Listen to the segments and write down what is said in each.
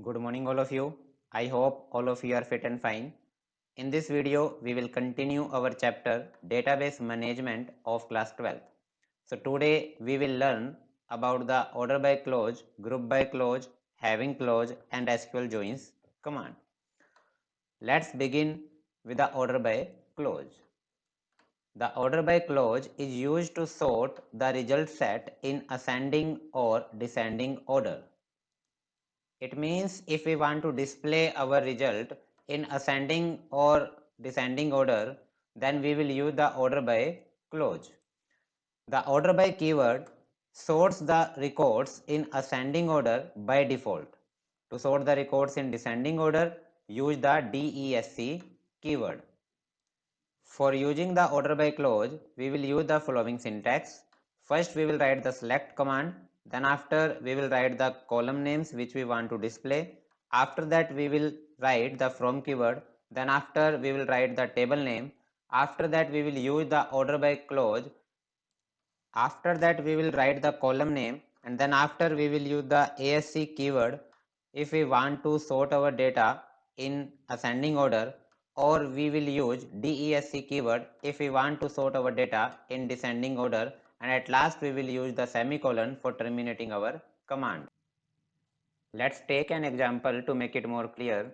Good morning, all of you. I hope all of you are fit and fine. In this video, we will continue our chapter Database Management of class 12th. So today we will learn about the order by clause, group by clause, having clause and SQL joins command. Let's begin with the order by clause. The order by clause is used to sort the result set in ascending or descending order. It means if we want to display our result in ascending or descending order, then we will use the order by clause. The order by keyword sorts the records in ascending order by default. To sort the records in descending order, use the DESC keyword. For using the order by clause, we will use the following syntax. First, we will write the select command. Then after, we will write the column names which we want to display. After that, we will write the from keyword. Then after, we will write the table name. After that, we will use the order by clause. After that, we will write the column name. And then after, we will use the ASC keyword if we want to sort our data in ascending order, or we will use DESC keyword if we want to sort our data in descending order, and at last we will use the semicolon for terminating our command. Let's take an example to make it more clear.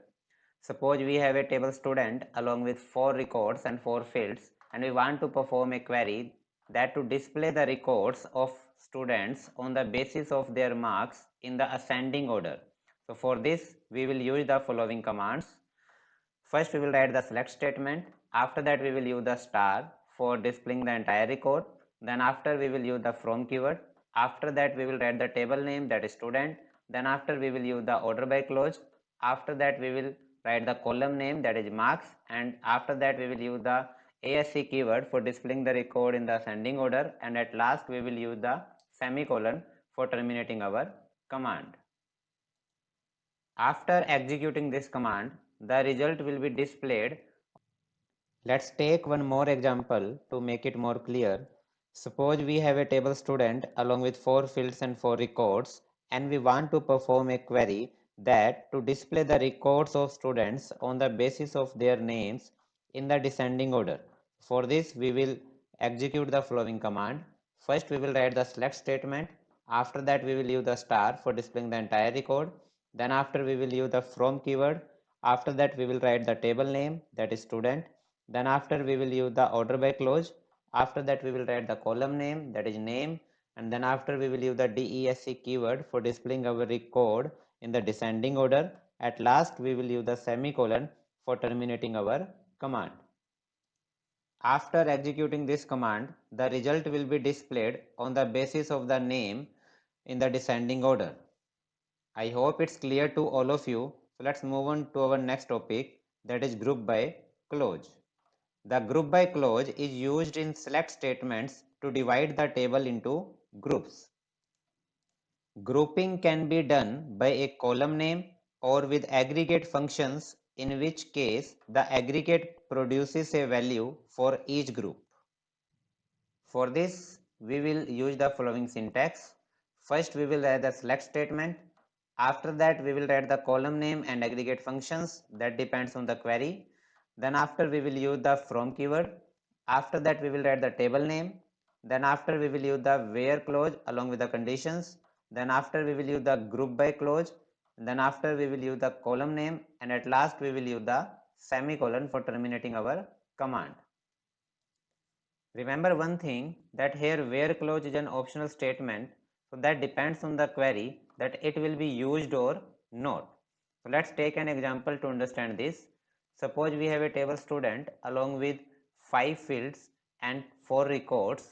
Suppose we have a table student along with 4 records and 4 fields, and we want to perform a query that to display the records of students on the basis of their marks in the ascending order. So for this, we will use the following commands. First, we will write the select statement. After that, we will use the star for displaying the entire record. Then after, we will use the from keyword. After that, we will write the table name, that is student. Then after, we will use the order by clause. After that, we will write the column name, that is marks. And after that, we will use the ASC keyword for displaying the record in the ascending order. And at last, we will use the semicolon for terminating our command. After executing this command, the result will be displayed. Let's take one more example to make it more clear. Suppose we have a table student along with 4 fields and 4 records, and we want to perform a query that to display the records of students on the basis of their names in the descending order. For this, we will execute the following command. First, we will write the select statement. After that, we will use the star for displaying the entire record. Then after, we will use the from keyword. After that, we will write the table name, that is student. Then after, we will use the order by clause. After that, we will write the column name, that is name. And then after, we will use the DESC keyword for displaying our record in the descending order. At last, we will use the semicolon for terminating our command. After executing this command, the result will be displayed on the basis of the name in the descending order. I hope it's clear to all of you. So let's move on to our next topic, that is group by clause. The group by clause is used in select statements to divide the table into groups. Grouping can be done by a column name or with aggregate functions, in which case the aggregate produces a value for each group. For this, we will use the following syntax. First, we will write the select statement. After that, we will write the column name and aggregate functions, that depends on the query. Then after, we will use the from keyword. After that, we will write the table name. Then after, we will use the where clause along with the conditions. Then after, we will use the group by clause. Then after, we will use the column name, and at last we will use the semicolon for terminating our command. Remember one thing, that here where clause is an optional statement, so that depends on the query that it will be used or not. So let's take an example to understand this. Suppose we have a table student along with 5 fields and 4 records,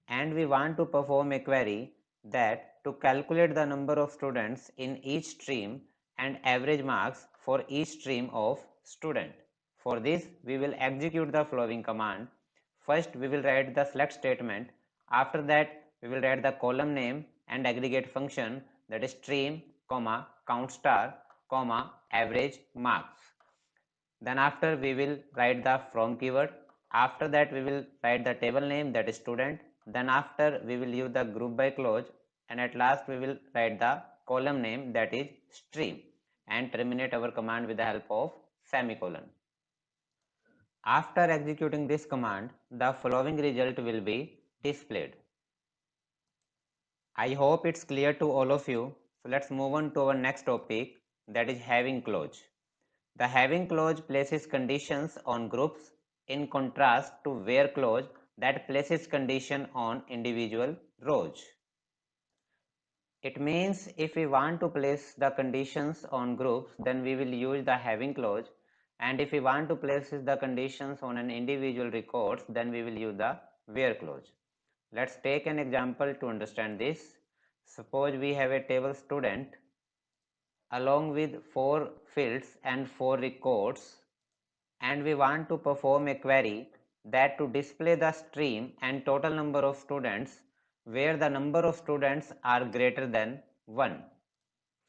and we want to perform a query that to calculate the number of students in each stream and average marks for each stream of student. For this, we will execute the following command. First, we will write the select statement. After that, we will write the column name and aggregate function, that is stream, comma, count star, comma, average marks. Then after, we will write the from keyword. After that, we will write the table name, that is student. Then after, we will use the group by clause, and at last we will write the column name, that is stream, and terminate our command with the help of semicolon. After executing this command, the following result will be displayed. I hope it's clear to all of you. So let's move on to our next topic, that is having clause. The having clause places conditions on groups in contrast to where clause that places condition on individual rows. It means if we want to place the conditions on groups, then we will use the having clause, and if we want to place the conditions on an individual records, then we will use the where clause. Let's take an example to understand this. Suppose we have a table student along with 4 fields and 4 records, and we want to perform a query that to display the stream and total number of students where the number of students are greater than 1.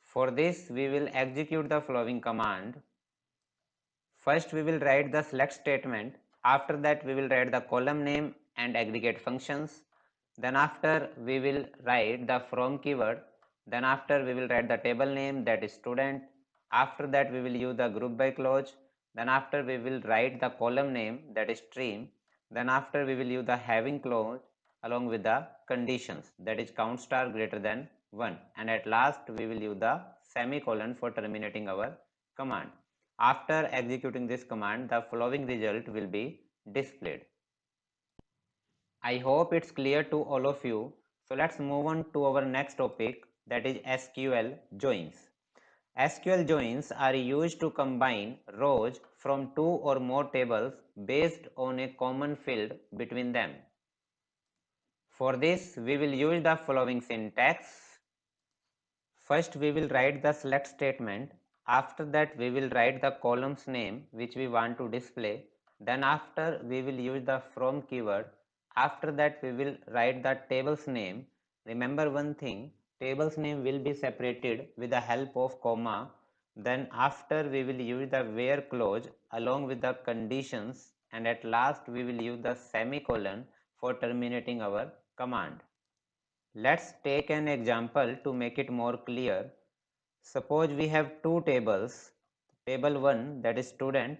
For this, we will execute the following command. First, we will write the select statement. After that, we will write the column name and aggregate functions. Then after, we will write the from keyword. Then after, we will write the table name, that is student. After that, we will use the group by clause. Then after, we will write the column name, that is stream. Then after, we will use the having clause along with the conditions, that is count star greater than 1. And at last, we will use the semicolon for terminating our command. After executing this command, the following result will be displayed. I hope it's clear to all of you. So let's move on to our next topic, that is SQL joins. SQL joins are used to combine rows from 2 or more tables based on a common field between them. For this, we will use the following syntax. First, we will write the select statement. After that, we will write the column's name which we want to display. Then after, we will use the from keyword. After that, we will write the table's name. Remember one thing, table's name will be separated with the help of comma. Then after, we will use the where clause along with the conditions, and at last we will use the semicolon for terminating our command. Let's take an example to make it more clear. Suppose we have two tables, table 1, that is student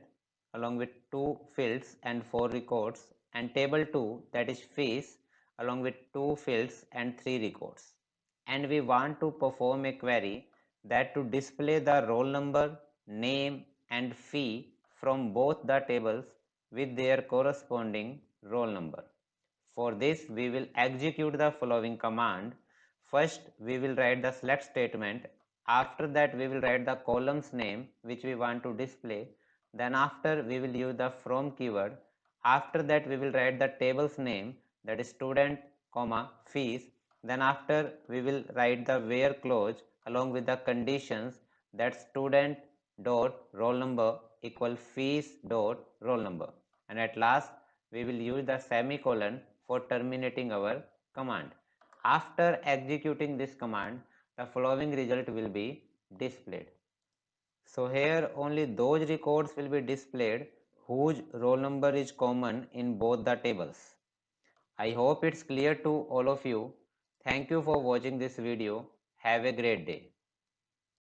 along with 2 fields and 4 records, and table 2, that is fees along with 2 fields and 3 records. And we want to perform a query that to display the roll number, name and fee from both the tables with their corresponding roll number. For this, we will execute the following command. First, we will write the select statement. After that, we will write the column's name which we want to display. Then after, we will use the from keyword. After that, we will write the table's name, that is student, comma, fees. Then after, we will write the where clause along with the conditions, that student dot roll number equal fees dot roll number. And at last, we will use the semicolon for terminating our command. After executing this command, the following result will be displayed. So here only those records will be displayed whose roll number is common in both the tables. I hope it's clear to all of you. Thank you for watching this video. Have a great day.